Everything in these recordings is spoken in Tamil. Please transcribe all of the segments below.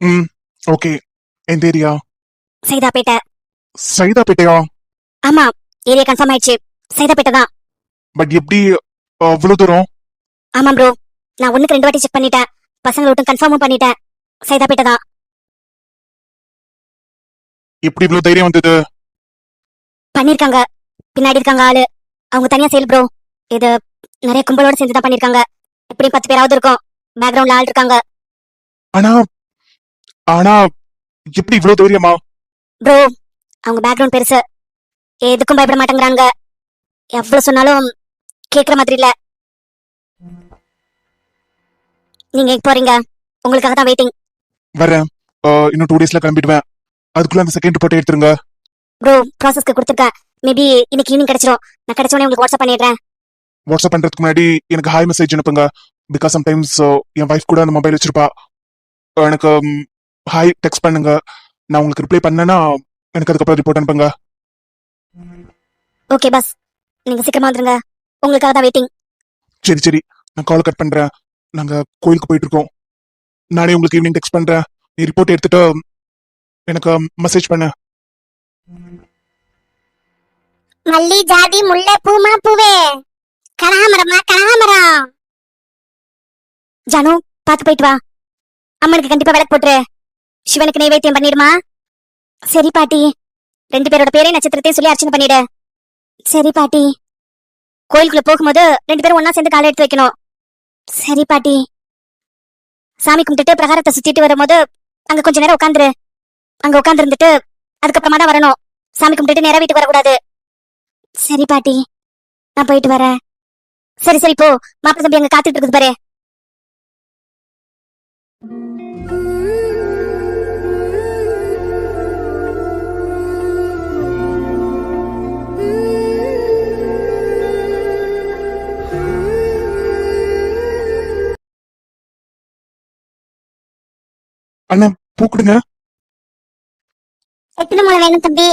ம். ஓகே. எந்த ஏரியா? சைதாப்பேட்டை. சைதாப்பேட்டையா? ஆமா, ஏரியா கன்ஃபார்ம் ஆயிடுச்சு. சைதாப்பேட்டை தான். பட் எப்படி அவ்வளவு தூரம்? ஆமா ப்ரோ, நான் 1க்கு 2 வாட்டி செக் பண்ணிட்டேன். பசங்களை விட்டு கன்ஃபார்மும் பண்ணிட்டேன். சைதாப்பேட்டை தான். எப்படி இவ்வளவு தைரியம் வந்தது? பண்ணிருக்காங்க. பின்னாடி இருக்காங்க ஆளு. அவங்க தனியா சேல் ப்ரோ. இது நிறைய கும்பலோட சேர்ந்து தான் பண்ணிருக்காங்க. எப்படி 10 பேராவது இருக்கும். பேக்ரவுண்ட்ல ஆள் இருக்காங்க. ஆனா ஆனா எப்படி இவ்வளவு தைரியமா? ப்ரோ, அவங்க பேக்ரவுண்ட் பெருசு. எதுக்கும் பயப்பட மாட்டேங்கிறாங்க. எவ்வளவு சொன்னாலும் கேக்குற மாதிரி இல்ல. நீங்க எங்க போறீங்க? உங்களுக்காக தான் வெயிட்டிங். வரேன். இன்னும் 2 டேஸ்ல கிளம்பிடுவேன். அதுக்குள்ள அந்த செகண்ட் ரிப்போர்ட் எடுத்துருங்க. ப்ரோ, ப்ராசஸ்க்கு கொடுத்துருக்கேன். மேபி இன்னைக்கு ஈவினிங் கிடைச்சிரும். நான் கிடைச்சோடனே உங்களுக்கு வாட்ஸ்அப் பண்ணிடுறேன். வாட்ஸ்அப் பண்றதுக்கு முன்னாடி எனக்கு ஹாய் மெசேஜ் அனுப்புங்க. பிகாஸ் சம்டைம்ஸ் என் வைஃப் கூட அந்த மொபைல் வச்சிருப்பா. எனக்கு ஹாய் டெக்ஸ்ட் பண்ணுங்க. நான் உங்களுக்கு ரிப்ளை பண்ணேன்னா எனக்கு அதுக்கப்புறம் ரிப்போர்ட் அனுப்புங்க. ஓகே பஸ், நீங்க சீக்கிரமா வந்துருங்க. உங்களுக்காக தான் வெயிட்டிங். சரி சரி, நான் கால் கட் பண்றேன். நாங்க கோயிலுக்கு போயிட்டு இருக்கோம். நானே உங்களுக்கு ஈவினிங் டெக்ஸ்ட் பண்றேன். நீ ரிப்போர்ட் எடுத்துட்டு எனக்கு மெசேஜ் பண்ணு. மல்லி ஜாதி முல்லை பூமா பூவே, கனகாமரமா கனகாமரம். ஜானு, பாத்து போயிட்டு வா. அம்மனுக்கு கண்டிப்பா விளக்கு போட்டுரு. சிவனுக்கு நைவேத்தியம் பண்ணிடுமா? சரி பாட்டி. 2 பேரோட பேரே நட்சத்திரத்தையும் சொல்லி அர்ச்சனை பண்ணிடு. சரி பாட்டி. கோயிலுக்குள்ள போகும்போது 2 பேரும் ஒன்னா சேர்ந்து காலை எடுத்து வைக்கணும். சரி பாட்டி. சாமி கும்பிட்டுட்டு பிரகாரத்தை சுத்திட்டு வரும்போது அங்க கொஞ்ச நேரம் உட்காந்துரு. அங்க உட்கார்ந்து இருந்துட்டு அதுக்கப்புறமா தான் வரணும். சாமி கும்பிட்டுட்டு நேரா வீட்டுக்கு வரக்கூடாது. சரி பாட்டி, நான் போயிட்டு வரேன். சரி சரி போ. மாப்பிள்ளை தம்பி அங்க காத்துட்டு இருக்குது பாரு. அண்ணன் பூ கொடுங்க. எத்தனை முளை வேணும் தம்பி?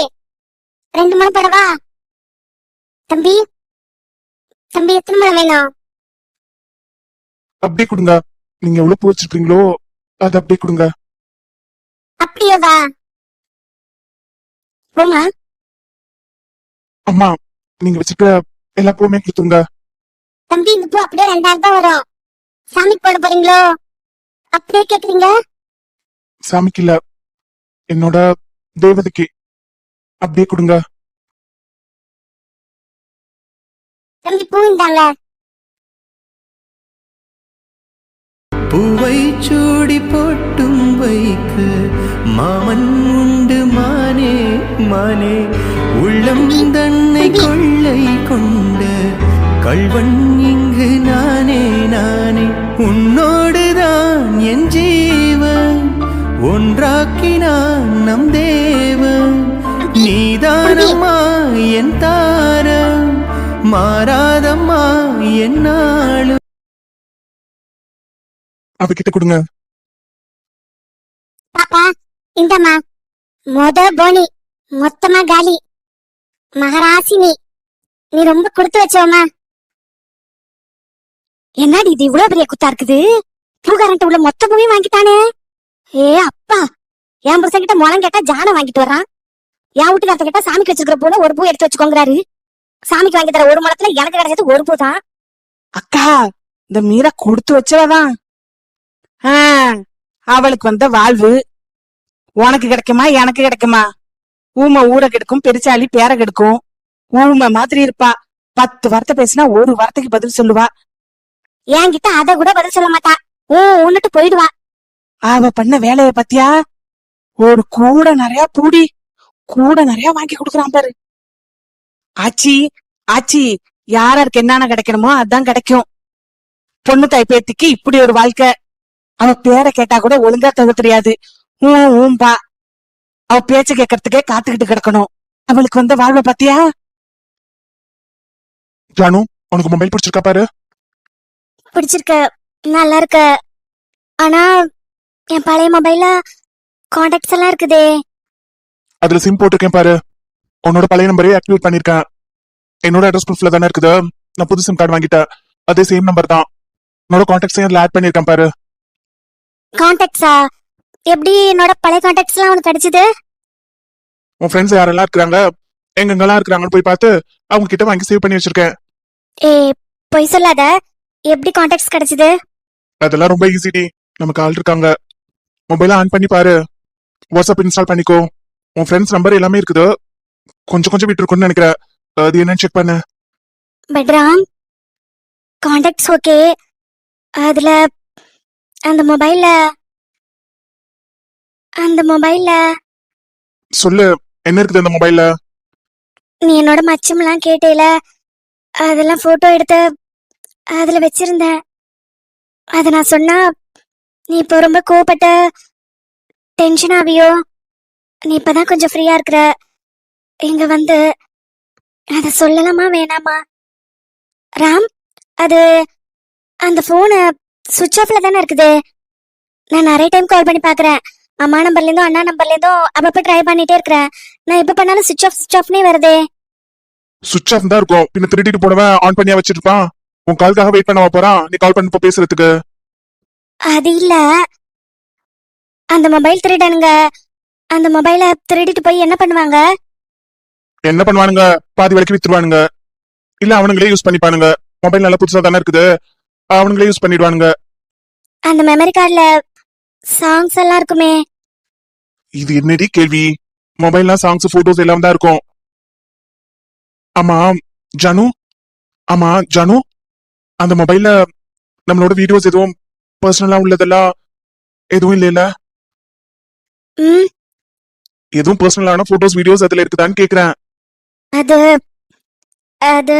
2 முளை போடவா? தம்பி தம்பி எத்தனை முளை வேணும்? அப்படியே கொடுங்க. நீங்க எவ்வளவு பூ வச்சிருக்கீங்களோ அது அப்படியே கொடுங்க. அப்படியோவா? போமா. அம்மா, நீங்க வச்சிருக்க எல்லா பூவுமே கொடுத்துருங்க. தம்பி இந்த பூ அப்படியே 2000 தான் வரும். சாமிக்கு போட போறீங்களோ? அப்படியே கேக்குறீங்க? சாமிக்கு இல்ல, என்னோட தேவதைக்கு. அப்படியே கொடுங்க. தம்பி பூ இந்தாங்க. பூவை சூடி போட்டும் வைக்க மாமன் உண்டு மானே மானே, உள்ளம் தன்னை கொள்ளை கொண்ட கள்வன் இங்கு நானே நானே. உன்னோடுதான் என் ஜீவன் ஒன்றாக்கினான் நம் தேவன். நீதானம்மா என் தாரம், மாறாதம்மா என் நாளும். அவகிட்ட கொடுங்க. பாப்பா இந்தம்மா. மொத போனி மொத்தமா காலி. மகராசினி, நீ ரொம்ப கொடுத்து வச்சோமா. என்னடி இது இவ்வளவு பெரிய குத்தா இருக்குது? பூகாரன்ட்ட உள்ள மொத்த பூவையும் வாங்கிட்டானே. ஏ அப்பா, என் புருஷன் கிட்ட முளம் கேட்டா ஜானம் வாங்கிட்டு வர்றான். என் வீட்டுக்காரத்த கேட்டா சாமிக்கு வச்சிருக்கிற பூல ஒரு பூ எடுத்து வச்சுக்கோங்கிறாரு. சாமிக்கு வாங்கி தர ஒரு முளத்துல எனக்கு கிடைச்சது ஒரு பூ தான். அக்கா, இந்த மீரா கொடுத்து வச்சவதான். அவளுக்கு வந்த வாழ்வு உனக்கு கிடைக்குமா எனக்கு கிடைக்குமா? ஊமை ஊட கெடுக்கும், பெருச்சாலி பேர கெடுக்கும். ஊமை மாதிரி இருப்பா. 10 வார்த்தை பேசினா ஒரு வார்த்தைக்கு பதில் சொல்லுவா. என்கிட்ட அத கூட பதில் சொல்ல மாட்டா. உன்னுட்டு போயிடுவா. அவ பண்ண வேலைய பத்தியா? ஒரு கூட நிறைய பூடி, கூட நிறைய வாங்கி கொடுக்குறான் பாரு. ஆச்சி ஆச்சி, யாருக்கு என்னென்ன கிடைக்கணுமோ அதான் கிடைக்கும். பொண்ணு தாய் பேத்திக்கு இப்படி ஒரு வாழ்க்கை. அவ பேரை கேட்டா கூட ஒழுங்கா தக தெரியாது. ஊம்பா. அவ பேச்ச கேட்கறதுக்கே காத்துக்கிட்டு கிடக்கணும். அவளுக்கு வந்த வாழ்வை பாத்தியா? ஜானு, உனக்கு மொபைல் பிடிச்சிருக்கா பாரு. பிடிச்சிருக்க, நல்லா இருக்க. ஆனா என் பழைய மொபைல்ல கான்டாக்ட்ஸ் எல்லாம் இருக்குதே. அதுல சிம் போட்டிருக்கேன் பாரு. உன்னோட பழைய நம்பரே ஆக்டிவேட் பண்ணிருக்கேன். என்னோட அட்ரஸ் ப்ரூஃப்ல தானே இருக்குது. நான் புது சிம் கார்டு வாங்கிட்டேன். அதே சேம் நம்பர் தான். என்னோட கான்டாக்ட்ஸையும் அதுல ஆட் பண்ணிருக்கேன் பாரு. கான்டாக்ட்ஸா? எப்படி என்னோட பழைய கான்டாக்ட்ஸ் எல்லாம் உனக்கு கிடைச்சது? உன் ஃப்ரெண்ட்ஸ் யாரெல்லாம் இருக்கிறாங்க, எங்கெங்கெல்லாம் இருக்கிறாங்கன்னு போய் பார்த்து அவங்க கிட்ட வாங்கி சேவ் பண்ணி வச்சிருக்கேன். ஏ, பொய் சொல்லாத. எப்படி கான்டாக்ட்ஸ் கிடைச்சது? அதெல்லாம் ரொம்ப ஈஸிடி. நமக்கு ஆள் இருக்காங்க. மொபைல ஆன் பண்ணி பாரு, வாட்ஸ்அப் இன்ஸ்டால் பண்ணிக்கோ. உன் ஃப்ரெண்ட்ஸ் நம்பர் எல்லாமே இருக்குது. கொஞ்சம் கொஞ்சம் விட்டு இருக்குன்னு நினைக்கிறேன். அது என்னன்னு செக் பண்ணு. பட்ராம், கான்டாக்ட்ஸ் ஓகே. அதுல அந்த மொபைல்ல சொல்லு, என்ன இருக்குது அந்த மொபைல்ல? நீ என்னோட மச்சம்லாம் கேட்டேல, அதெல்லாம் போட்டோ எடுத்து அதுல வச்சிருந்தேன். அத நான் சொன்னா நீ இப்போ ரொம்ப கோவப்பட்ட டென்ஷன் ஆவியோ? நீ இப்பதான் கொஞ்சம் ஃப்ரீயா இருக்கிற. இங்க வந்து அத சொல்லலாமா வேணாமா? ராம், அது அந்த போனு சுவிட்ச் ஆஃப்ல தானே இருக்குது. நான் நிறைய டைம் கால் பண்ணி பாக்குறேன். அம்மா நம்பர்ல இருந்தும் அண்ணா நம்பர்ல இருந்தும் அப்பப்ப ட்ரை பண்ணிட்டே இருக்கிறேன். நான் எப்ப பண்ணாலும் சுவிட்ச் ஆஃப்னே வருதே. சுவிட்ச் ஆஃப் தான் இருக்கும். பின்ன திருடிட்டு போனவன் ஆன் பண்ணியா வச்சிருப்பான். உன் கால்காக வெயிட் பண்ணவா போறான் நீ கால் பண்ணப்போ பேசுறதுக்கு? அது இல்ல, அந்த மொபைல் திருடனுங்க அந்த மொபைல திருடிட்டு போய் என்ன பண்ணுவாங்க? என்ன பண்ணுவானுங்க? பாதி வரைக்கும் வித்துருவானுங்க. இல்ல அவனுங்களே யூஸ் பண்ணிப்பானுங்க. மொபைல் நல்லா புதுசா தானே இருக்குது, அவனுங்களே யூஸ் பண்ணிடுவானுங்க. அந்த மெமரி கார்டுல சாங்ஸ் எல்லாம் இருக்குமே. இது என்னடி கேள்வி? மொபைல்லாம் சாங்ஸ் போட்டோஸ் எல்லாம் தான் இருக்கும். ஆமா ஜானு, ஆமா ஜானு, அந்த மொபைல்ல நம்மளோட வீடியோஸ் எதுவும் பர்சனலா உள்ளதெல்லாம் எதுவும் இல்லைல்ல? ம், எதுவும் பர்சனலான போட்டோஸ் வீடியோஸ் அதுல இருக்குதான்னு கேக்குறேன். அது அது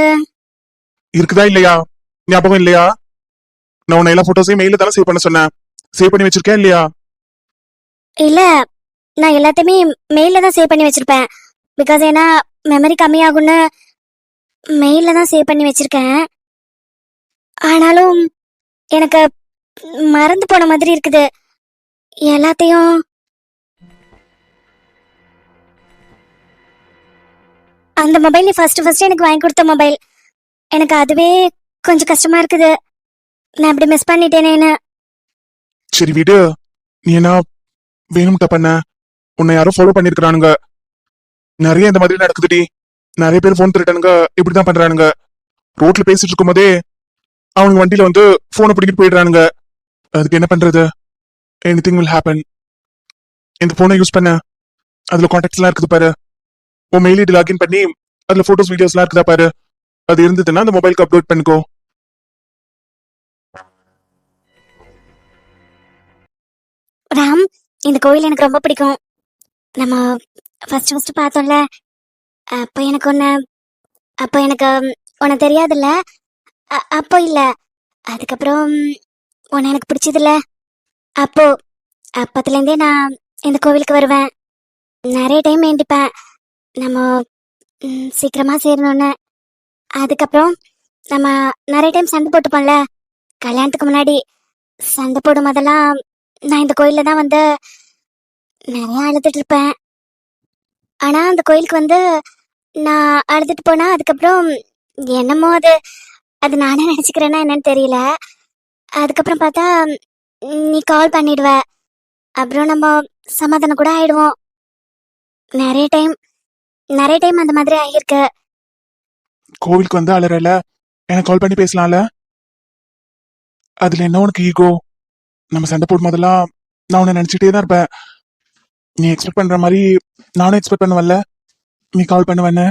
இருக்குதா இல்லையா? ஞாபகம் இல்லையா? நான் உன்னை எல்லா போட்டோஸையும் மெயில தானே சேவ் பண்ண சொன்னேன். சேவ் பண்ணி வச்சிருக்கேன் இல்லையா? இல்ல, நான் எல்லாத்தையுமே மெயில்ல தான் சேவ் பண்ணி வச்சிருப்பேன். பிகாஸ் ஏன்னா மெமரி கம்மியாகும்னு மெயில்ல தான் சேவ் பண்ணி வச்சிருக்கேன். ஆனாலும் எனக்கு மறந்து போன மாதிரி இருக்குது எல்லாத்தையும். அந்த மொபைல் ஃபர்ஸ்ட் எனக்கு வாங்கி கொடுத்த மொபைல். எனக்கு அதுவே கொஞ்சம் கஷ்டமா இருக்குது. நான் இப்படி மிஸ் பண்ணிட்டேனேன்னு. சரி விடு. நீ என்ன வேணும்ட்ட பண்ண? உன்னை யாரோ ஃபாலோ பண்ணிருக்கானுங்க. நிறைய இந்த மாதிரி நடக்குதுடி. நிறைய பேர் போன் திருட்டானுங்க இப்படிதான் பண்றானுங்க. ரோட்ல பேசிட்டு இருக்கும் போதே அவங்க வண்டியில வந்து போனை பிடிக்கிட்டு போயிடுறானுங்க. அதுக்கு என்ன பண்றது? Anything will happen. இந்த போனை யூஸ் பண்ண, அதுல கான்டாக்ட்ஸ் எல்லாம் இருக்குது பாரு. உன் மெயில் ஐடி லாகின் பண்ணி அதுல போட்டோஸ் வீடியோஸ் எல்லாம் இருக்குதா பாரு. அது இருந்ததுன்னா அந்த மொபைலுக்கு அப்லோட் பண்ணிக்கோ. ராம், இந்த கோயில் எனக்கு ரொம்ப பிடிக்கும். நம்ம ஃபர்ஸ்ட் பார்த்தோம்ல, அப்போ எனக்கு உன்னை தெரியாதுல்ல. அப்போ இல்ல, அதுக்கப்புறம் உன்னை எனக்கு பிடிச்சதில்ல. அப்போ அப்பத்துலேருந்தே நான் இந்த கோவிலுக்கு வருவேன். நிறைய டைம் வேண்டிப்பேன் நம்ம சீக்கிரமா சேரணும்னு. அதுக்கப்புறம் நம்ம நிறைய டைம் சண்டை போட்டுப்போம்ல கல்யாணத்துக்கு முன்னாடி. சண்டை போடும் போதெல்லாம் நான் இந்த கோயில்ல தான் வந்து நிறைய அழுதுட்டு இருப்பேன். ஆனா அந்த கோயிலுக்கு வந்து நான் அழுதுட்டு போனா அதுக்கப்புறம் என்னமோ அது அது நானே நினைச்சுக்கிறேன்னா என்னன்னு தெரியல. அதுக்கப்புறம் பார்த்தா நீ கால் பண்ணிடுவ. அப்புறம் நம்ம சமாதானம் கூட ஆயிடுவோம். நிறைய டைம் அந்த மாதிரி ஆகியிருக்கு. கோவிலுக்கு வந்து அலறல, எனக்கு கால் பண்ணி பேசலாம்ல. அதுல என்ன உனக்கு ஈகோ? நம்ம சண்டை போடும் போதெல்லாம் நான் உன்னை நினைச்சிட்டே தான் இருப்பேன். நீ எக்ஸ்பெக்ட் பண்ற மாதிரி நானும் எக்ஸ்பெக்ட் பண்ணுவல்ல நீ கால் பண்ணுவேன்னு.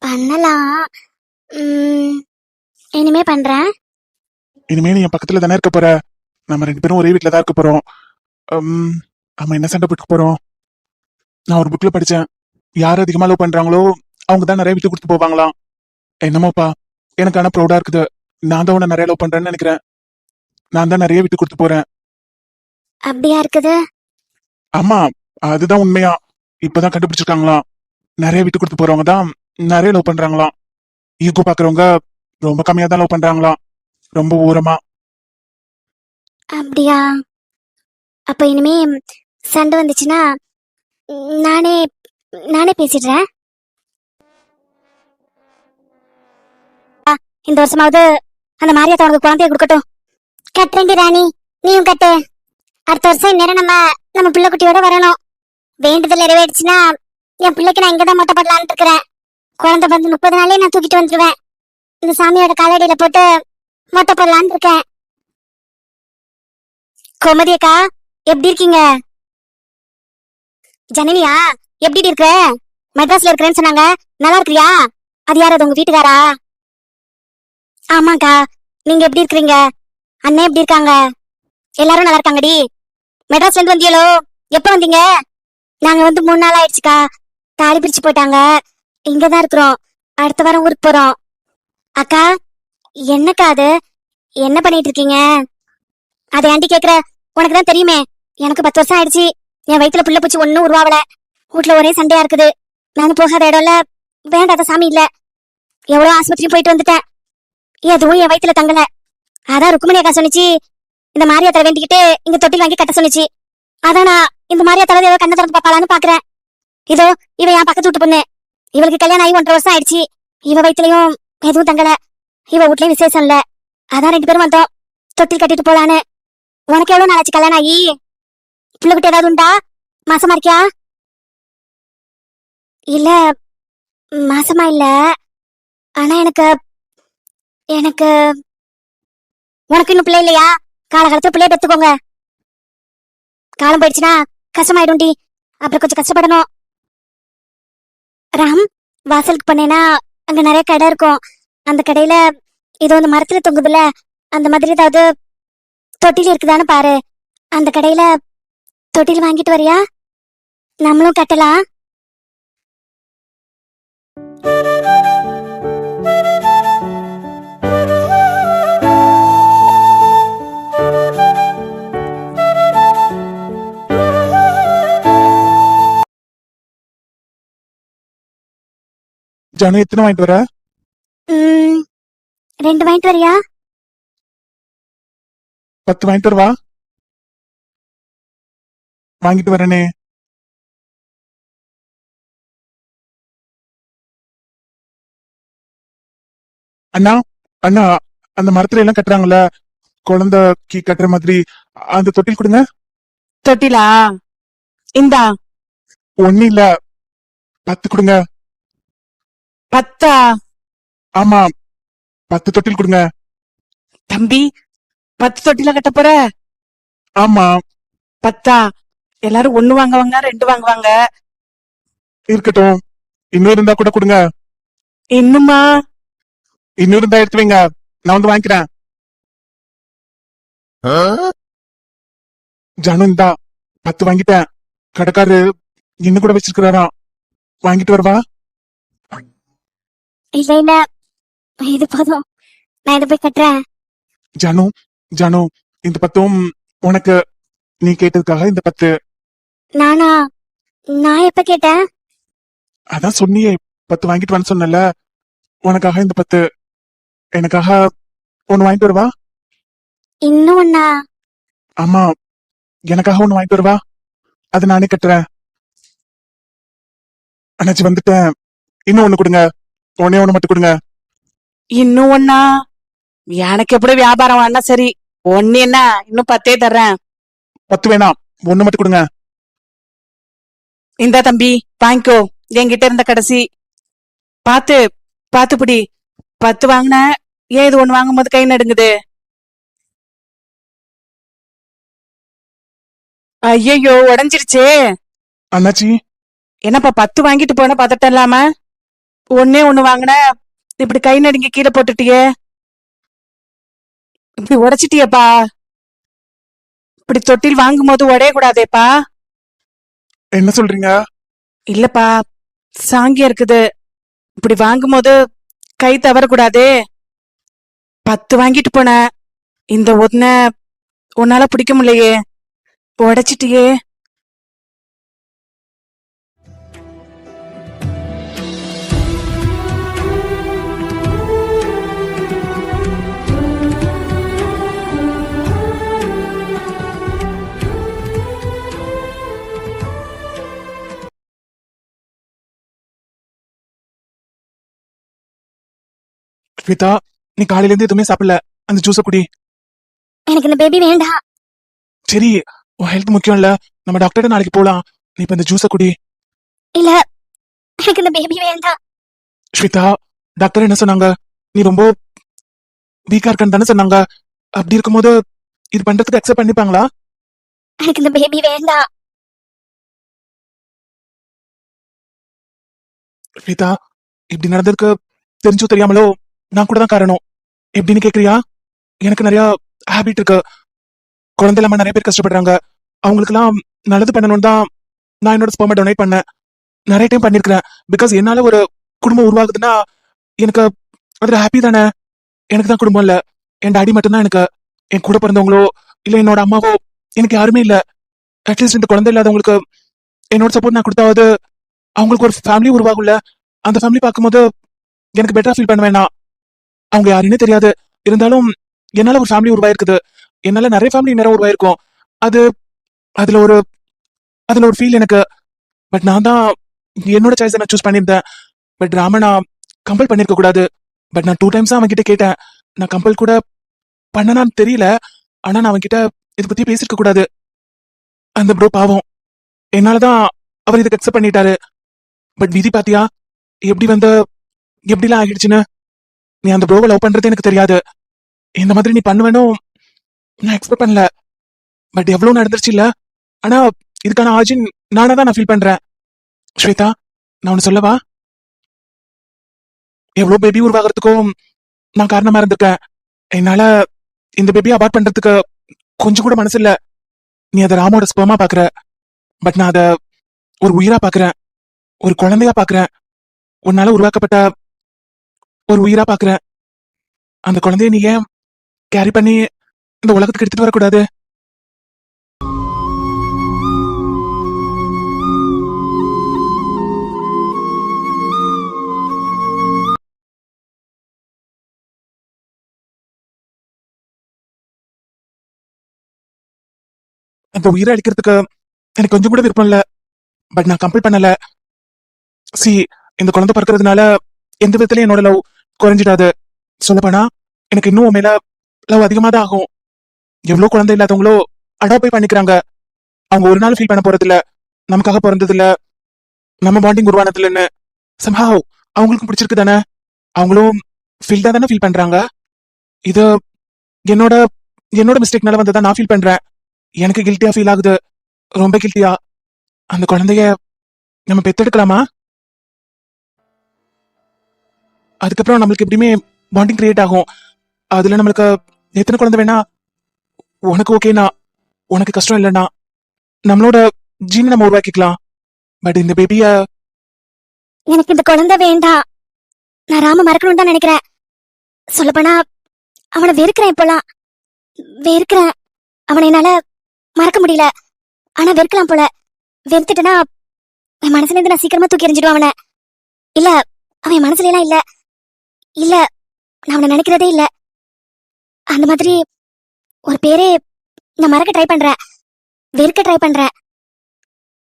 பண்ணலாம். இனிமே பண்றேன். இனிமே நீ என் பக்கத்துல தானே இருக்க போற. நம்ம ரெண்டு பேரும் ஒரே வீட்டுல தான் இருக்க போறோம். நம்ம என்ன சண்டை போட்டுக்க போறோம்? நான் ஒரு புக்ல படிச்சேன், யார் அதிகமா லவ் பண்றாங்களோ அவங்க தான் நிறைய விட்டு கொடுத்து போவாங்களாம். என்னமோப்பா, எனக்கு ஆனா ப்ரௌடா இருக்குது. நான் தான் உன்னை நிறைய லவ் பண்றேன்னு நினைக்கிறேன். நான் தான் நிறைய விட்டு கொடுத்து போறேன். அப்படியா இருக்குது? ஆமா, அதுதான் உண்மையா. இப்பதான் கண்டுபிடிச்சிருக்காங்களாம், நிறைய விட்டு கொடுத்து போறவங்க தான் நிறைய லவ் பண்றாங்களாம். ஈகோ பாக்குறவங்க ரொம்ப கம்மியா தான் லவ் பண்றாங்களாம், ரொம்ப ஓரமா. அப்படியா? அப்ப இனிமே சண்டை வந்துச்சுன்னா நானே நானே பேசிடுறேன். இந்த வருஷமாவது அந்த மாரியாத்தா உனக்கு குழந்தைய கொடுக்கட்டும். கட்டுறேண்டி ராணி, நீயும் கட்டு. அடுத்த வருஷம் இந்நேரம் நம்ம பிள்ளை குட்டியோட வரணும். வேண்டுதல் நிறைவேறிச்சுன்னா என் பிள்ளைக்கு நான் இங்கதான் மொட்டை போடலான்னு இருக்கிறேன். குழந்தை வந்து 30 நாளே நான் தூக்கிட்டு வந்துருவேன். இந்த சாமியோட காலடியில போட்டு மொட்டை போடலான்னு இருக்கேன். கோமதி அக்கா, எப்படி இருக்கீங்க? ஜனனியா, எப்படி இருக்க? மெட்ராஸ்ல இருக்கிறேன்னு சொன்னாங்க, நல்லா இருக்கிறியா? அது யார், அது உங்க வீட்டுக்காரா? ஆமாக்கா, நீங்க எப்படி இருக்கிறீங்க? அண்ணன் எப்படி இருக்காங்க? எல்லாரும் நல்லா இருக்காங்கடி. மெட்ராஸ்ல இருந்து வந்தியலோ? எப்ப வந்தீங்க? நாங்க வந்து 3 நாள் ஆயிடுச்சுக்கா. தாலி பிரிச்சு போயிட்டாங்க. இங்கதான் இருக்கிறோம். அடுத்த வாரம் ஊருக்கு போறோம். அக்கா, என்னக்கா அது? என்ன பண்ணிட்டு இருக்கீங்க? அதை ஆண்டி கேக்குற, உனக்குதான் தெரியுமே. எனக்கு 10 வருஷம் ஆயிடுச்சு. என் வயித்துல புள்ள பூச்சி ஒன்னும் உருவாவல. வீட்டுல ஒரே சண்டையா இருக்குது. நானும் போகாத இடம்ல வேண்டாத சாமி இல்ல. எவ்வளவு ஆஸ்பத்திரியும் போயிட்டு வந்துட்டேன். எதுவும் என் வயித்துல தங்கல. அதான் ருக்குமணி அக்கா சொன்னிச்சு, இந்த மாரியாத்தலை வேண்டிக்கிட்டு இங்க தொட்டில் வாங்கி கட்ட சொன்னிச்சு. அதான் நான் இந்த மாரியாத்தலை ஏதோ கண்ணை திறந்து பாப்பாளான்னு பாக்குறேன். இதோ இவ என் பக்கத்து வீட்டு பொண்ணு. இவளுக்கு கல்யாணம் ஆகி 1.5 வருஷம் ஆயிடுச்சு. இவ வயித்துலயும் எதுவும் தங்கல. இவ வீட்லயும் விசேஷம் இல்ல. அதான் 2 பேரும் வந்தோம் தொட்டில் கட்டிட்டு போலான்னு. உனக்கு எவ்வளவு நாளாச்சு கல்யாணம் ஆகி? பிள்ளை குட்டி ஏதாவது உண்டா? மாசமா இருக்கியா? இல்ல, மாசமா இல்ல. ஆனா எனக்கு உனக்கு இன்னும் பிள்ளை இல்லையா? காலகாலத்துல பிள்ளைய பெத்துக்கோங்க. காலம் போயிடுச்சுன்னா கஷ்டமாயிடும்டி. அப்புறம் கொஞ்சம் கஷ்டப்படணும். ராம், வாசலுக்கு பண்ணேன்னா அங்க நிறைய கடை இருக்கும். அந்த கடையில இதோ அந்த மரத்துல தொங்குதுல, அந்த மாதிரி ஏதாவது தொட்டில் இருக்குதான்னு பாரு. அந்த கடையில தொட்டில் வாங்கிட்டு வரியா? நம்மளும் கட்டலாம். ஜானு, எத்தனை வாங்கிட்டு வர? 2 வாங்கிட்டு வரியா? 10 வாங்கிட்டு வரவா? வாங்கிட்டு வரனே. அண்ணா, அண்ணா, அந்த மரத்துல எல்லாம் கட்டுறாங்கல்ல, குழந்தைக்கு கட்டுற மாதிரி, அந்த தொட்டில் கொடுங்க. தொட்டிலா? இந்தா. ஒண்ணு இல்ல, 10 கொடுங்க. 10? ஆமா, 10 தொட்டில் கொடுங்க. தம்பி, 10 தொட்டில கட்ட போற? ஆமா. 10? எல்லாரும் 1 வாங்குவாங்க, 2 வாங்குவாங்க. இருக்கட்டும், இன்னும் இருந்தா கூட கொடுங்க. இன்னுமா? இன்னும் இருந்தா எடுத்து வைங்க, நான் வந்து வாங்கிக்கிறேன். ஜானு, இந்தா 10 வாங்கிட்டேன். கடைக்காரு இன்னும் கூட வச்சிருக்கிறாராம். வாங்கிட்டு வரவா? இல்ல இல்ல, இது போதும். நான் இதை போய் கட்டுறேன். ஜானு, ஜானு, இந்த 10ம் உனக்கு. நீ கேட்டதுக்காக இந்த 10. நானா? நான் எப்ப கேட்டேன்? அதான் சொன்னியே 10 வாங்கிட்டு வந்து சொன்னல, உனக்காக இந்த 10. எனக்காக 1 வாங்கிட்டு வருவா? இன்னும் ஒண்ணா? ஆமா, எனக்காக 1 வாங்கிட்டு வருவா? அது நானே கட்டுறேன். அண்ணாச்சி வந்துட்டேன். இன்னும் 1 கொடுங்க. ஒன்னே 1 மட்டும் கொடுங்க. இன்னும் 1? எனக்கு எப்படி வியாபாரம் வேணா சரி. 1 என்ன, இன்னும் 10 தர்றேன். 10 வேணாம், 1 மட்டும் கொடுங்க. இந்தா தம்பி, வாங்கிக்கோ. என்கிட்ட இருந்த கடைசி. பாத்து பாத்து பிடி. 10 வாங்கின, ஏன் இது 1 வாங்கும் போது கை நடுங்குது? ஐயோ, உடைஞ்சிருச்சே. அண்ணாச்சி, என்னப்பா 10 வாங்கிட்டு போன பதட்டம் இல்லாம? 1 வாங்கின, இப்படி கை நடுங்கி கீழே போட்டுட்டியே. இப்படி உடைச்சிட்டியப்பா. இப்படி தொட்டில் வாங்கும் போது உடைய கூடாதேப்பா. என்ன சொல்றீங்க? இல்லப்பா, சாங்கியம் இருக்குது. இப்படி வாங்கும் போது கை தவறக்கூடாதே. 10 வாங்கிட்டு போன, இந்த 1 உன்னால பிடிக்க முடியலையே, உடைச்சிட்டியே. ஸ்வேதா, நீ காலையில இருந்து எதுவுமே சாப்பிடல. அந்த ஜூஸ குடி. எனக்கு இந்த பேபி வேண்டாம். சரி, உன் ஹெல்த் முக்கியம் இல்ல, நம்ம டாக்டர்கிட்ட நாளைக்கு போலாம். நீ இப்ப இந்த ஜூஸ குடி. இல்ல எனக்கு இந்த பேபி வேண்டாம். ஸ்வேதா, டாக்டர் என்ன சொன்னாங்க? நீ ரொம்ப வீக்கா இருக்கன்னு தானே சொன்னாங்க. அப்படி இருக்கும்போது இது பண்றதுக்கு அக்செப்ட் பண்ணிப்பாங்களா? எனக்கு இந்த பேபி வேண்டாம். ஸ்வேதா, இப்படி நடந்ததுக்கு தெரிஞ்சோ தெரியாமலோ நான் கூட தான் காரணம். எப்படின்னு கேக்குறியா? எனக்கு நிறைய ஹேபிட் இருக்கு. குழந்தை இல்லாம நிறைய பேர் கஷ்டப்படுறாங்க. அவங்களுக்குலாம் நல்லது பண்ணணும்னு தான் நான் என்னோட ஸ்பெர்மை டொனேட் பண்ணேன். நிறைய டைம் பண்ணிருக்கிறேன். பிகாஸ் என்னால ஒரு குடும்பம் உருவாகுதுன்னா எனக்கு அதுல ஹாப்பி தானே. எனக்கு தான் குடும்பம் இல்ல, என் டாடி மட்டும்தான் எனக்கு. என் கூட பிறந்தவங்களோ இல்ல என்னோட அம்மாவோ எனக்கு யாருமே இல்ல. அட்லீஸ்ட் இந்த குழந்தை இல்லாதவங்களுக்கு என்னோட சப்போர்ட் நான் கொடுத்தாவது அவங்களுக்கு ஒரு ஃபேமிலி உருவாகும்ல. அந்த ஃபேமிலி பார்க்கும்போது எனக்கு பெட்டரா ஃபீல் பண்ண வேணாம். அவங்க யாருன்னே தெரியாது, இருந்தாலும் என்னால ஒரு ஃபேமிலி உருவாயிருக்குது. என்னால நிறைய ஃபேமிலி நேரம் உருவாயிருக்கும். அது அதுல ஒரு அதுல ஒரு ஃபீல் எனக்கு. பட் நான் தான் என்னோட சாய்ஸை நான் சூஸ் பண்ணியிருந்தேன். பட் ராம கம்பல் பண்ணிருக்க கூடாது. பட் நான் 2 times அவன் கிட்ட கேட்டேன். நான் கம்பல் கூட பண்ணனான்னு தெரியல. ஆனா நான் அவன் கிட்ட இதை பத்தி பேசிருக்க கூடாது. அந்த ப்ரோ பாவம், என்னாலதான் அவர் இதுக்கு அக்செப்ட் பண்ணிட்டாரு. பட் விதி பாத்தியா எப்படி எப்படிலாம் ஆகிடுச்சுன்னு. நீ அந்த ப்ரோவை லவ் பண்றது எனக்கு தெரியாது. இந்த மாதிரி நீ பண்ணுவேனும் நான் எக்ஸ்பெக்ட் பண்ணல. பட் எவ்வளவு நடந்துருச்சு இல்ல. ஆனா இதுக்கான ஆர்ஜின் நானா தான் நான் ஃபீல் பண்றேன். ஸ்வேதா, நான் ஒன்னு சொல்லவா? எவ்வளவு பேபி உருவாகிறதுக்கும் நான் காரணமா இருந்திருக்கேன். என்னால இந்த பேபியை அபார்ட் பண்றதுக்கு கொஞ்சம் கூட மனசு இல்ல. நீ அதை ராமோட ஸ்பெர்மா பாக்குற, பட் நான் அதை ஒரு உயிரா பாக்குறேன், ஒரு குழந்தையா பாக்குறேன், உன்னால உருவாக்கப்பட்ட ஒரு உயிரா பாக்குறேன். அந்த குழந்தைய நீ ஏன் கேரி பண்ணி இந்த உலகத்துக்கு எடுத்துட்டு வரக்கூடாது? அந்த உயிரை அழிக்கிறதுக்கு எனக்கு கொஞ்சம் கூட விருப்பம் இல்ல. பட் நான் கம்பல் பண்ணல. சி, இந்த குழந்தை பிறக்கிறதுனால எந்த விதத்துலயும் என்னோட லவ் குறைஞ்சிடாது. சொல்லப்போனா எனக்கு இன்னும் உன் மேல லவ் அதிகமா தான் ஆகும். எவ்வளவு குழந்தை இல்லாதவங்களோ அடாப்ட் போய் பண்ணிக்கிறாங்க. அவங்க ஒரு நாள் ஃபீல் பண்ண போறது இல்ல நமக்காக பிறந்தது இல்ல, நம்ம பாண்டிங் உருவானது இல்லைன்னு. somehow அவங்களுக்கும் பிடிச்சிருக்கு தானே. அவங்களும் ஃபீல்டா தானே ஃபீல் பண்றாங்க. இது என்னோட என்னோட மிஸ்டேக்னால வந்ததா நான் ஃபீல் பண்றேன். எனக்கு கில்ட்டியா ஃபீல் ஆகுது, ரொம்ப கில்ட்டியா. அந்த குழந்தைய நம்ம பெத்தெடுக்கலாமா? அதுக்கப்புறம் நம்மளுக்கு எப்படியுமே பாண்டிங் கிரியேட் ஆகும். அதுல நம்மளுக்கு எத்தனை குழந்தை வேணா, உனக்கு ஓகேனா, உனக்கு கஷ்டம் இல்லைன்னா நம்மளோட ஜீனை நம்ம உருவாக்கிக்கலாம். பட் இந்த பேபிய எனக்கு இந்த குழந்தை வேண்டாம். நான் ராம மறக்கணும்னு தான் நினைக்கிறேன். சொல்லப்போனா அவனை வெறுக்கிறேன். இப்போலாம் வெறுக்கிறேன். அவனை என்னால மறக்க முடியல. ஆனா வெறுக்கலாம் போல. வெறுத்துட்டேன்னா என் மனசுல இருந்து நான் சீக்கிரமா தூக்கி எறிஞ்சிடுவேன் அவனை. இல்ல, அவன் என் மனசுல எல்லாம் இல்ல. இல்ல, நான் அவனை நினைக்கிறதே இல்ல. அந்த மாதிரி ஒரு பேரே நான் மறக்க ட்ரை பண்றேன், வெறுக்க ட்ரை பண்றேன்.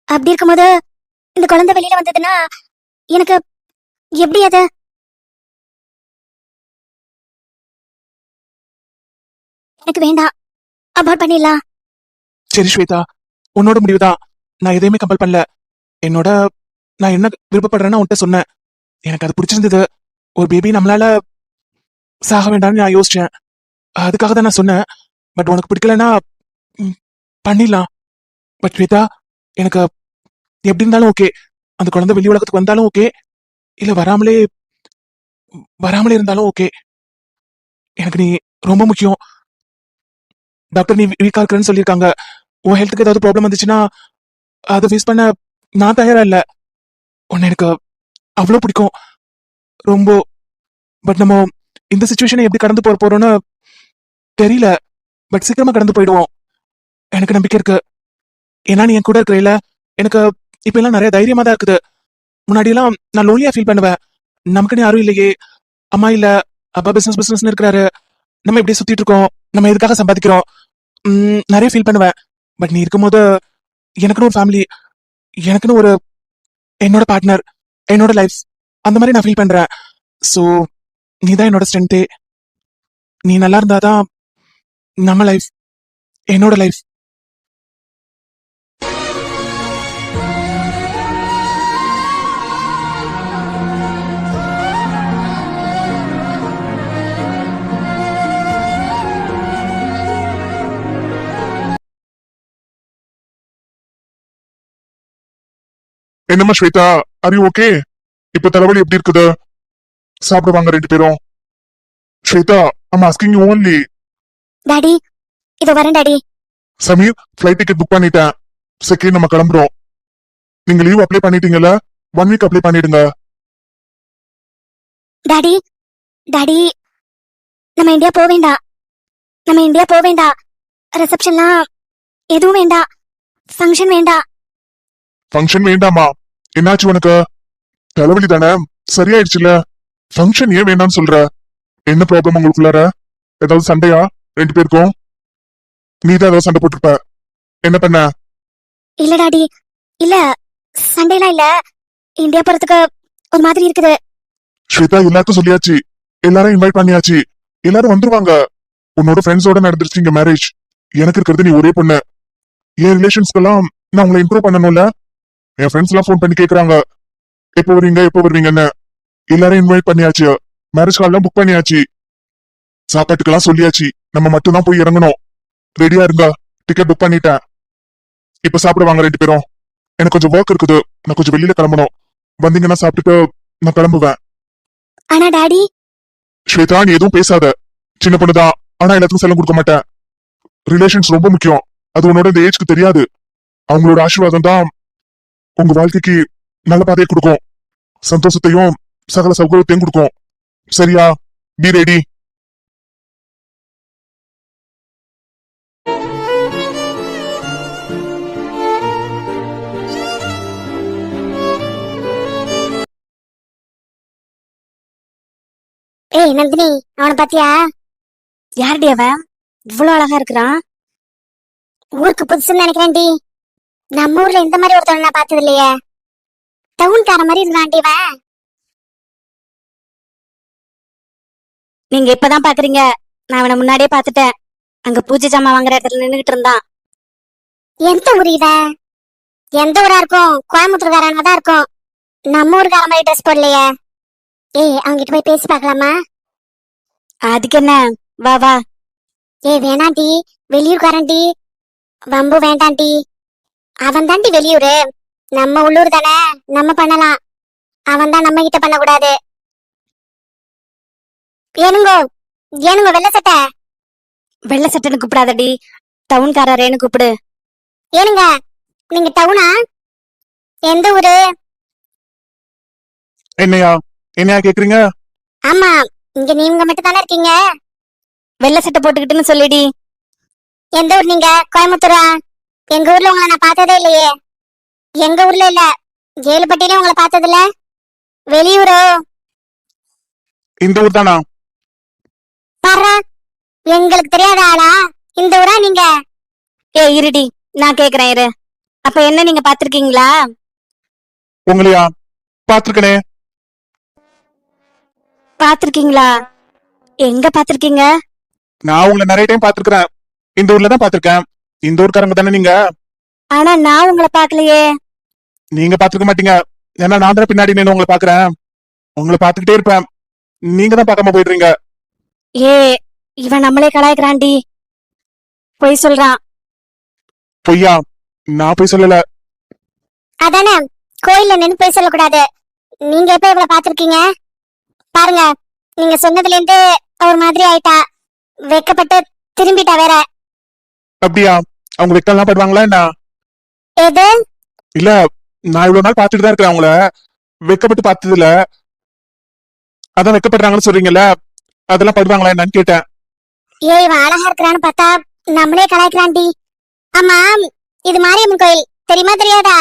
அப்படி இருக்கும்போது இந்த குழந்தை வெளியில வந்ததுன்னா எனக்கு எப்படி அது? எனக்கு வேண்டாம், அபார்ட் பண்ணிடலாம். சரி ஸ்வேதா, உன்னோட முடிவுதான். நான் எதையுமே கம்பல் பண்ணல. என்னோட நான் என்ன விருப்பப்படுறேன்னு உன்கிட்ட சொன்னேன். எனக்கு அது பிடிச்சிருந்தது. ஒரு பேபி நம்மளால சாக வேண்டாம்னு நான் யோசிச்சேன். அதுக்காக தான் நான் சொன்னேன். பட் உனக்கு பிடிக்கலன்னா ம், பண்ணிடலாம். பட் ஸ்வேதா, எனக்கு எப்படி இருந்தாலும் ஓகே. அந்த குழந்தை வெளி உலகத்துக்கு வந்தாலும் ஓகே, இல்ல வராமலே வராமலே இருந்தாலும் ஓகே. எனக்கு நீ ரொம்ப முக்கியம். டாக்டர் நீ வீக்கா இருக்கிறேன்னு சொல்லியிருக்காங்க. உன் ஹெல்த்துக்கு ஏதாவது ப்ராப்ளம் வந்துச்சுன்னா அதை ஃபேஸ் பண்ண நான் தயாரா இல்ல. உன்னை எனக்கு அவ்வளவு பிடிக்கும், ரொம்ப. பட் நம்ம இந்த சுச்சுவேஷனை எப்படி கடந்து போறோம்னு தெரியல. பட் சீக்கிரமா கடந்து போயிடுவோம், எனக்கு நம்பிக்கை இருக்கு. ஏன்னா நீ என் கூட இருக்கிற. எனக்கு இப்ப எல்லாம் நிறைய தைரியமா தான் இருக்குது. முன்னாடி எல்லாம் நான் லோன்லியா ஃபீல் பண்ணுவேன். நமக்குன்னு யாரும் இல்லையே, அம்மா இல்ல, அப்பா பிசினஸ் பிசினஸ் இருக்கிறாரு, நம்ம இப்படியே சுத்திட்டு இருக்கோம், நம்ம எதுக்காக சம்பாதிக்கிறோம், நிறைய ஃபீல் பண்ணுவேன். பட் நீ இருக்கும்போது எனக்குன்னு ஒரு ஃபேமிலி, எனக்குன்னு ஒரு என்னோட பார்ட்னர், என்னோட லைஃப், அந்த மாதிரி நான் ஃபீல் பண்றேன். ஸோ நீ தான் என்னோட ஸ்ட்ரென்த்தே. நீ நல்லா இருந்தாதான் நம்ம லைஃப், என்னோட லைஃப். என்னம்மா ஸ்வேதா, are you ஓகே? இப்ப தலைவலி எப்படி இருக்குது? சாப்பிட வாங்க 2 பேரும். Shweta, I'm asking you only. Daddy இதோ வரேன் daddy. Sameer, flight ticket book பண்ணிட்டேன். செகண்ட் நம்ம கிளம்புறோம். நீங்க லீவ் அப்ளை பண்ணிட்டீங்கல்ல? 1 வீக் அப்ளை பண்ணிடுங்க. டாடி டாடி நம்ம இந்தியா போக வேண்டாம். ரிசப்ஷன்லாம் எதுவும் வேண்டாம். ஃபங்க்ஷன் வேண்டாம். ஃபங்க்ஷன் வேண்டாமா? என்னாச்சு உனக்கு? தலைவலி தானே, சரியாயிடுச்சுல. ஃபங்க்ஷன் ஏன் வேண்டாம்னு சொல்ற? என்ன ப்ராப்ளம் உங்களுக்குள்ளார? ஏதாவது சண்டையா 2 பேருக்கும்? நீதான் ஏதாவது சண்டை போட்டிருப்ப. என்ன பண்ண? இல்ல டாடி, இல்ல சண்டேலாம் இல்ல. இந்தியா போறதுக்கு ஒரு மாதிரி இருக்குது. ஸ்வேதா, எல்லாருக்கும் சொல்லியாச்சு. எல்லாரும் இன்வைட் பண்ணியாச்சு. எல்லாரும் வந்துருவாங்க. உன்னோட ஃப்ரெண்ட்ஸோட நடந்துருச்சு இங்க மேரேஜ். எனக்கு இருக்கிறது நீ ஒரே பொண்ணு. என் ரிலேஷன்ஸ்க்கெல்லாம் நான் உங்களை இம்ப்ரூவ் பண்ணணும்ல. என் ஃப்ரெண்ட்ஸ் எல்லாம் ஃபோன் பண்ணி கேக்குறாங்க, எப்போ வருவீங்கன்னு. எல்லாரும் இன்வைட் பண்ணியாச்சு. மேரேஜ் கால்லாம் புக் பண்ணியாச்சு. சாப்பாட்டுக்கெல்லாம் சொல்லியாச்சு. நம்ம மட்டும் தான் போய் இறங்கணும். ரெடியா இருங்க. டிக்கெட் புக் பண்ணிட்டேன். இப்ப சாப்பிட வாங்க 2 பேரும். எனக்கு கொஞ்சம் ஒர்க் இருக்குது. நான் கொஞ்சம் வெளியில கிளம்பணும். வந்தீங்கன்னா சாப்பிட்டுட்டு நான் கிளம்புவேன். ஆனா டாடி. ஸ்வேதா, நீ எதுவும் பேசாத. சின்ன பொண்ணுதான், ஆனா எல்லாத்துக்கும் செல்லம் கொடுக்க மாட்டேன். ரிலேஷன்ஸ் ரொம்ப முக்கியம். அது உன்னோட இந்த ஏஜ்க்கு தெரியாது. அவங்களோட ஆசீர்வாதம் தான் உங்க வாழ்க்கைக்கு நல்ல பாதையை கொடுக்கும். சந்தோஷத்தையும் சகல சௌகரியத்தையும் கொடுக்கும். சரியா? Be ready. ஏய் நந்தினி, அவனை பாத்தியா? யாருடி அவன்? இவ்வளவு அழகா இருக்கிறான். ஊருக்கு புதுசுன்னு நினைக்கிறேன்டி. நம்ம ஊர்ல இந்த மாதிரி ஒருத்தவனை நான் பார்த்தது இல்லையே. டவுன்கார மாதிரி இருந்தான்டி இவன். நீங்க இப்பதான் பாக்குறீங்க. நான் அவனை முன்னாடியே பாத்துட்டேன். அங்க பூஜை ஜாமான் வாங்குற இடத்துல நின்னுகிட்டு இருந்தான். எந்த ஊர் இவ? எந்த ஊரா இருக்கும்? கோயம்புத்தூர்காரனா தான் இருக்கும். நம்ம ஊருக்கார மாதிரி ட்ரெஸ் போடலையே. ஏய், அவங்கிட்ட போய் பேசி பார்க்கலாமா? அதுக்கு என்ன, வா வா. ஏய் வேணாண்டி, வெளியூர்காரன்டி. வம்பு வேண்டாண்டி. அவன் தாண்டி வெளியூரு. நம்ம உள்ளூர் தானே, நம்ம பண்ணலாம். அவன் தான் நம்ம கிட்ட பண்ணக்கூடாது. ஏனுங்கோ வெள்ளை சட்டைன்னு கூப்பிடாதடி. டவுன்காரரேன்னு கூப்பிடு. ஏனுங்க, நீங்க டவுனா? எந்த ஊரு? என்னையா கேக்குறீங்க? ஆமா, இங்க நீங்க மட்டும் தானே இருக்கீங்க. வெள்ளை சட்டை போட்டுக்கிட்டுன்னு சொல்லிடி. எந்த ஊர் நீங்க? கோயம்புத்தூரா? எங்க ஊர்ல உங்களை நான் பார்த்ததே இல்லையே. எங்க ஊர்ல இல்ல, ஜெயிலுப்பட்டியில உங்களை பார்த்தது இல்ல. வெளியூரோ? இந்த ஊர் தானா? பாரா, எங்களுக்கு தெரியாத ஆளா? இந்த ஊரா நீங்க? இருடி, நான் கேக்குறேன் இரு. அப்ப என்ன நீங்க பாத்திருக்கீங்களா? உங்களையா? பாத்திருக்கனே. பாத்திருக்கீங்களா? எங்க பாத்திருக்கீங்க? நான் உங்களை நிறைய டைம் பாத்திருக்கிறேன். இந்த ஊர்ல தான் பாத்திருக்கேன். இந்த ஊர்க்காரங்க தானே நீங்க? ஆனா நான் உங்களை பாக்கலையே. நீங்க பாத்துக்க மாட்டீங்க. ஏன்னா நான் தானே பின்னாடி நின்று உங்களை பாக்குறேன். உங்களை பாத்துக்கிட்டே இருப்பேன். நீங்க தான் பார்க்காம போயிடுறீங்க. இவன் நம்மளே கலாய்க்கிறான்டி. பொய் சொல்றான். பொய்யா? நான் போய் சொல்லல. அதானே, கோயில்ல நின்னு போய் சொல்லக்கூடாது. நீங்க எப்ப இவளை பாத்திருக்கீங்க? பாருங்க, நீங்க சொன்னதுல இருந்து ஒரு மாதிரி ஆயிட்டா. வெக்கப்பட்டு திரும்பிட்டா வேற. அப்படியா? அவங்க வெக்கலாம் படுவாங்களா என்ன? எது? இல்ல, நான் இவ்வளவு நாள் பாத்துட்டு தான் இருக்கிறேன். அவங்கள வெக்கப்பட்டு பார்த்தது இல்ல. அதான் வெக்கப்படுறாங்கன்னு சொல்றீங்கல்ல, அதெல்லாம் படுவாங்களா என்னன்னு கேட்டேன். இவன் அழகா இருக்கிறான்னு பார்த்தா நம்மளே கலாய்க்கிறான்டி. ஆமா, இது மாரியம்மன் கோயில் தெரியுமா தெரியாதா?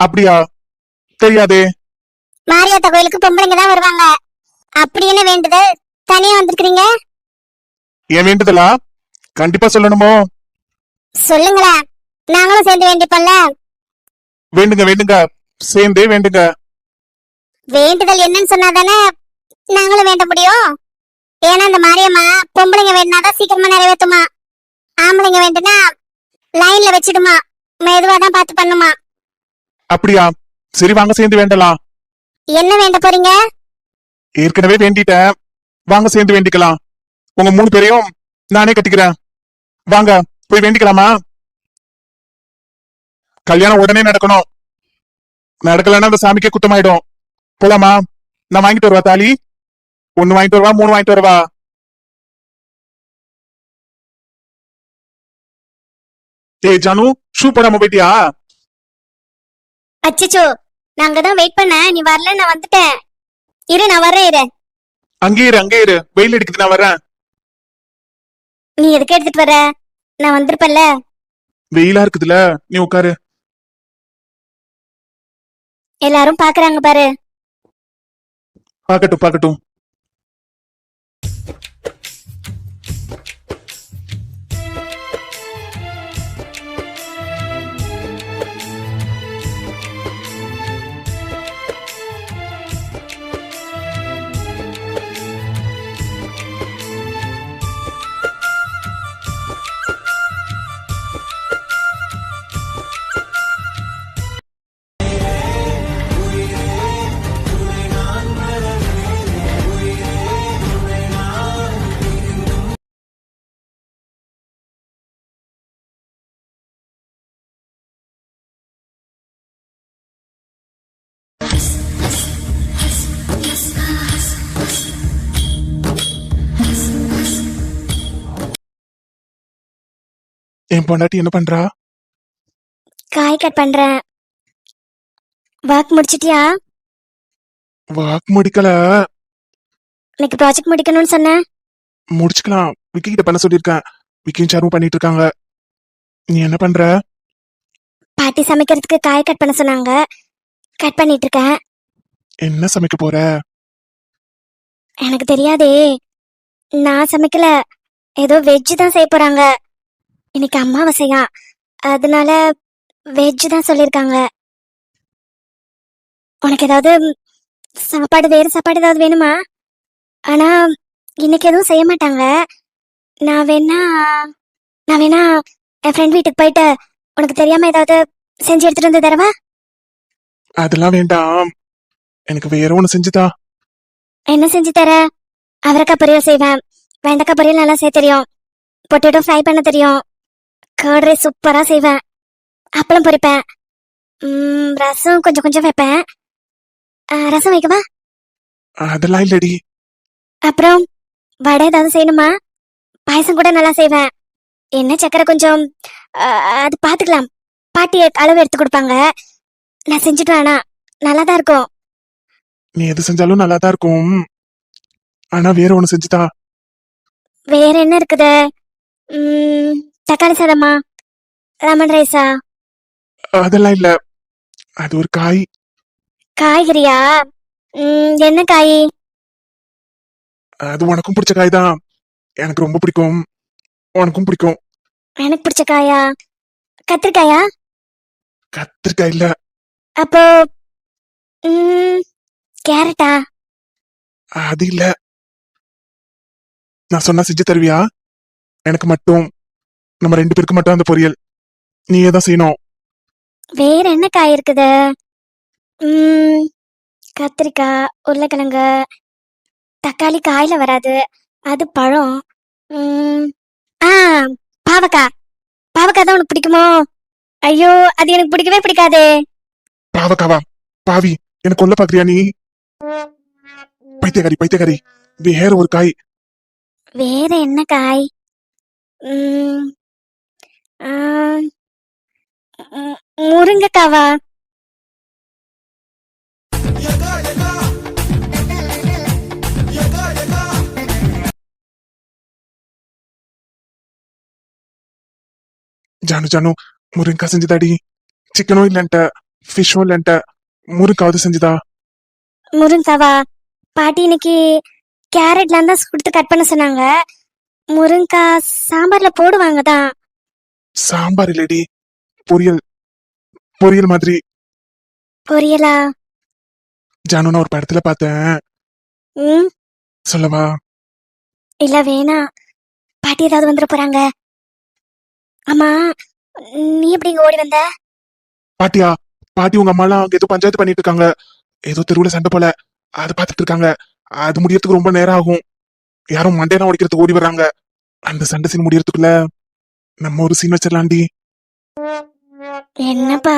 அப்படியா? தெரியாதே. மாரியாத்தா கோயிலுக்கு பொம்பளைங்க தான் வருவாங்க. அப்படி என்ன வேண்டுதல் தனியா வந்திருக்கீங்க? என் வேண்டுதலா? கண்டிப்பா சொல்லணுமோ? சொல்லுங்களேன், நாங்களும் சேர்ந்து வேண்டிப்போம்ல. வேண்டுங்க, சேர்ந்தே வேண்டுங்க. வேண்டுதல் என்னன்னு சொன்னாதானே நாங்களும் வேண்ட முடியும். ஏன்னா இந்த மாரியம்மா பொம்பளைங்க வேண்டினாதான் சீக்கிரமா நிறைவேற்றுமா. ஆம்பளைங்க வேண்டுனா லைன்ல வச்சிடுமா. மெதுவாதான் பார்த்து பண்ணுமா. அப்படியா? சரி, வாங்க சேர்ந்து வேண்டலாம். என்ன வேண்ட போறீங்க? ஏற்கனவே வேண்டிட்டேன். வாங்க சேர்ந்து வேண்டிக்கலாம். உங்க 3 பேரையும் நானே கட்டிக்கிறேன். வாங்க போய் வேண்டிக்கலாமா? கல்யாணம் உடனே நடக்கணும். நடக்கலன்னா அந்த சாமிக்கே குத்தமாயிடும். போலாமா? நான் வாங்கிட்டு வருவா தாலி. 1 வாங்கிட்டு வருவா, 3 வாங்கிட்டு வருவா. ஏய் ஜானு, ஷூ போடாம போயிட்டியா? அச்சச்சோ, நான் அங்கதான் வெயிட் பண்ணேன், நீ வரல, நான் வந்துட்டேன். இரு, நான் வரேன், இரு. அங்கே இரு, வெயில் அடிக்குது, நான் வரேன். நீ எதுக்கு எடுத்துட்டு வர? நான் வந்திருப்பேன்ல. வெயிலா இருக்குதுல, நீ உட்காரு. எல்லாரும் பாக்குறாங்க பாரு. பாக்கட்டும் பாக்கட்டும். என் பொண்டாட்டி என்ன பண்றா? காய் கட் பண்றேன். ஒர்க் முடிச்சிட்டியா? வாக் முடிக்கல. எனக்கு ப்ராஜெக்ட் முடிக்கணும்னு சொன்னேன். முடிச்சுக்கலாம். விக்கி கிட்ட பண்ண சொல்லியிருக்கேன். விக்கியும் சாரும் பண்ணிட்டு இருக்காங்க. நீ என்ன பண்ற? பாட்டி சமைக்கிறதுக்கு காய் கட் பண்ண சொன்னாங்க, கட் பண்ணிட்டு இருக்கேன். என்ன சமைக்க போற? எனக்கு தெரியாதே, நான் சமைக்கல. ஏதோ வெஜ் தான் செய்ய போறாங்க. இன்னைக்கு அமாவாசையா, அதனால வெஜ் தான் சொல்லிருக்காங்க. உனக்கு ஏதாவது சாப்பாடு, வேற சாப்பாடு ஏதாவது வேணுமா? ஆனா இன்னைக்கு எதுவும் செய்ய மாட்டாங்க. நான் வேணா என் ஃப்ரெண்ட் வீட்டுக்கு போயிட்டு உனக்கு தெரியாம ஏதாவது செஞ்சு எடுத்துட்டு வந்து தரவா? அதெல்லாம் வேண்டாம். எனக்கு வேற ஒண்ணு செஞ்சுதா. என்ன செஞ்சு தர? அவரைக்காய் பொரியல் செய்வேன், வெண்டைக்காய் பொரியல் நல்லா செய்ய தெரியும், பொட்டேட்டோ ஃப்ரை பண்ண தெரியும், கர்ட் ரைஸ் சூப்பரா செய்வேன், அப்பளம் பொரிப்பேன், ரசம் கொஞ்சம் கொஞ்சம் வைப்பேன். ரசம் வைக்கவா? அதெல்லாம் இல்லடி. அப்புறம் வடை ஏதாவது செய்யணுமா? பாயசம் கூட நல்லா செய்வேன். என்ன சக்கரை கொஞ்சம் அது பாத்துக்கலாம், பாட்டி அளவு எடுத்து கொடுப்பாங்க. நான் செஞ்சுட்டு வேணா, நல்லாதான் இருக்கும். நீ எது செஞ்சாலும் நல்லாதான் இருக்கும். ஆனா வேற ஒண்ணு செஞ்சுதா. வேற என்ன இருக்குது? தக்காளி சாதமா, லெமன் ரைஸா? அதெல்லாம் இல்ல. அது ஒரு காய். காய்கறியா? என்ன காய்? அது உனக்கும் பிடிச்ச காய் தான். எனக்கு ரொம்ப பிடிக்கும், உனக்கும் பிடிக்கும். எனக்கு பிடிச்ச காயா? கத்திரிக்காயா? கத்திரிக்காய் இல்ல. அப்போ கேரட்டா? அது இல்ல. நான் சொன்னா செஞ்சு தருவியா? எனக்கு மட்டும், நம்ம 2 பேருக்கு மட்டும் அந்த பொரியல் நீயே தான் செய்யணும். வேற என்ன காய் இருக்குது? கத்திரிக்காய், உருளைக்கிழங்கு, தக்காளி காயில வராது, அது பழம். ஆ, பாவக்காய். பாவக்காய் தான் உனக்கு பிடிக்குமோ? ஐயோ, அது எனக்கு பிடிக்கவே பிடிக்காதே. பாவக்காவா? பாவி, எனக்கு கொல்ல பாக்குறியா நீ? பைத்தியக்காரி பைத்தியக்காரி. வேற ஒரு காய். வேற என்ன காய்? முருங்கைக்காவா? ஜானு ஜானு, முருங்கா செஞ்சுதாடி. சிக்கனும் இல்லன்ட்ட, ஃபிஷ்ஷும் இல்லன்ட்ட, முருங்காவது செஞ்சுதா. முருங்காவா? பாட்டி இன்னைக்கு கேரட்லாம் தான் கொடுத்து கட் பண்ண சொன்னாங்க. முருங்காய் சாம்பார்ல போடுவாங்க தான். சாம்பார் இல்லடி, பொரியல். பொரியல் மாதிரி. பொரியலா? ஜானு, நான் ஒரு படத்துல பார்த்தேன், சொல்லவா? இல்ல வேணா, பாட்டி ஏதாவது வந்துட போறாங்க. ஆமா, நீ எப்படி இங்க ஓடி வந்த? பாட்டியா? பாட்டி உங்க அம்மாலாம் அங்க ஏதோ பஞ்சாயத்து பண்ணிட்டு இருக்காங்க. ஏதோ தெருவுல சண்டை போல, அதை பார்த்துட்டு இருக்காங்க. அது முடியறதுக்கு ரொம்ப நேரம் ஆகும். யாரும் மண்டையெல்லாம் உடைக்கிறதுக்கு ஓடி வர்றாங்க. அந்த சண்டை சீன் முடியறதுக்குள்ள நம்ம ஒரு சீன் வச்சிடலாண்டி. என்னப்பா?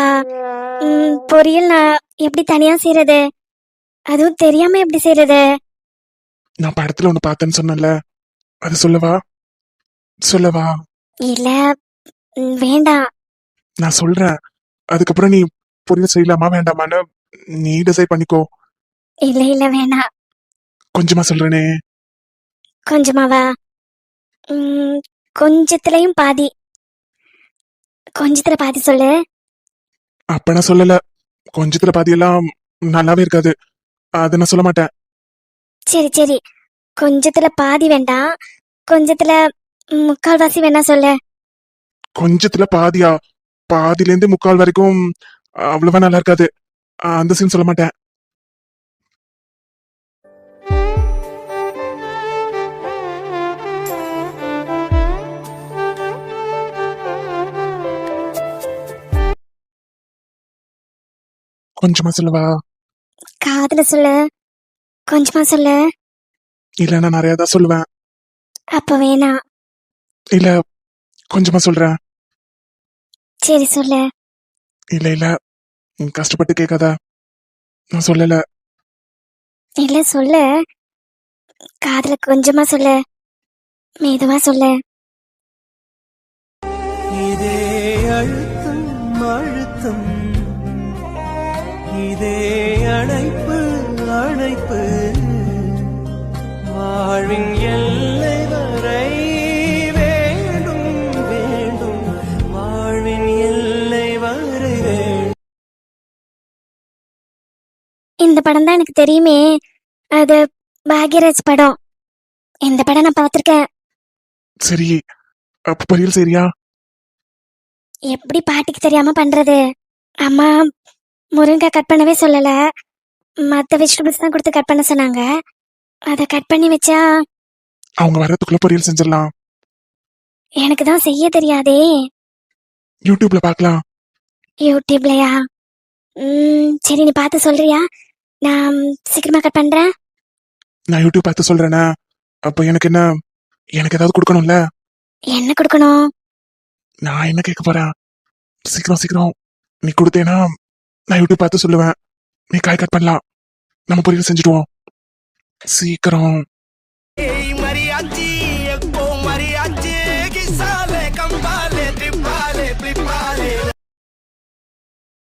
பொரியல் நான் எப்படி தனியா செய்யறது? அதுவும் தெரியாம எப்படி செய்யறது? நான் படத்துல ஒண்ணு பார்த்தேன்னு சொன்னேன்ல, அது சொல்லவா? சொல்லவா? இல்ல, வேண்டாம். நான் சொல்றேன். அதுக்கப்புறம் நீ பொரியல் செய்யலாமா வேண்டாமான்னு நீ டிசைட் பண்ணிக்கோ. இல்ல இல்ல வேண்டாம். கொஞ்சமா சொல்றேனே. கொஞ்சமாவா? கொஞ்சத்துலயும் பாதி. கொஞ்சத்துல பாதி சொல்லு. அப்ப நான் சொல்லல. கொஞ்சத்துல பாதியெல்லாம் நல்லாவே இருக்காது. அதை நான் சொல்ல மாட்டேன். சரி சரி, கொஞ்சத்துல பாதி வேண்டாம், கொஞ்சத்துல முக்கால்வாசி வேணா சொல்லு. கொஞ்சத்துல பாதியா? பாதியில இருந்து முக்கால் வரைக்கும் அவ்வளவா நல்லா இருக்காது. அந்த சீன் சொல்ல மாட்டேன். கொஞ்சமா சொல்லவா? காதுல சொல்லு. கொஞ்சமா சொல்லு. இல்ல நான் நிறைய தான் சொல்லுவேன். அப்ப வேணாம். இல்ல கொஞ்சமா சொல்றேன். சரி சொல்லு. இல்ல இல்ல நீ கஷ்டப்பட்டு கேட்காத. நான் சொல்லல. இல்ல சொல்லு. காதுல கொஞ்சமா சொல்லு. மெதுவா சொல்லு. இதே அழுத்தம் அழுத்தம், இதே அணைப்பு அணைப்பு, வாழ்வின் எல்லை வரை வேண்டும் வேண்டும், வாழ்வின் எல்லை வரை வேண்டும். இந்த படம் தான் எனக்கு தெரியுமே. அது பாக்யராஜ் படம். இந்த படம் நான் பார்த்திருக்கேன். சரி அப்ப பொரியல் சரியா? எப்படி பாட்டிக்கு தெரியாம பண்றது? அம்மா முருங்கை கட் பண்ணவே சொல்லல, மத்த வெஜிடபிள்ஸ் தான் கொடுத்து கட் பண்ண சொன்னாங்க. அத கட் பண்ணி வச்சா அவங்க வரதுக்குள்ள பொரியல் செஞ்சிடலாம். எனக்கு தான் செய்ய தெரியாதே. யூடியூப்ல பார்க்கலாம். யூடியூப்லயா? சரி, நீ பார்த்து சொல்றியா? நான் சீக்கிரமா கட் பண்றேன். நான் யூடியூப் பார்த்து சொல்றேனா? அப்ப எனக்கு என்ன? எனக்கு ஏதாவது கொடுக்கணும்ல. என்ன கொடுக்கணும்? நான் என்ன கேட்க போறேன்? சீக்கிரம் சீக்கிரம் நீ கொடுத்தேனா நான் யூடியூப் பார்த்து சொல்லுவேன். நீ காய் கட் பண்ணலாம், நம்ம பொரியல் செஞ்சுடுவோம். சீக்கிரம். ஏய் மரியாச்சி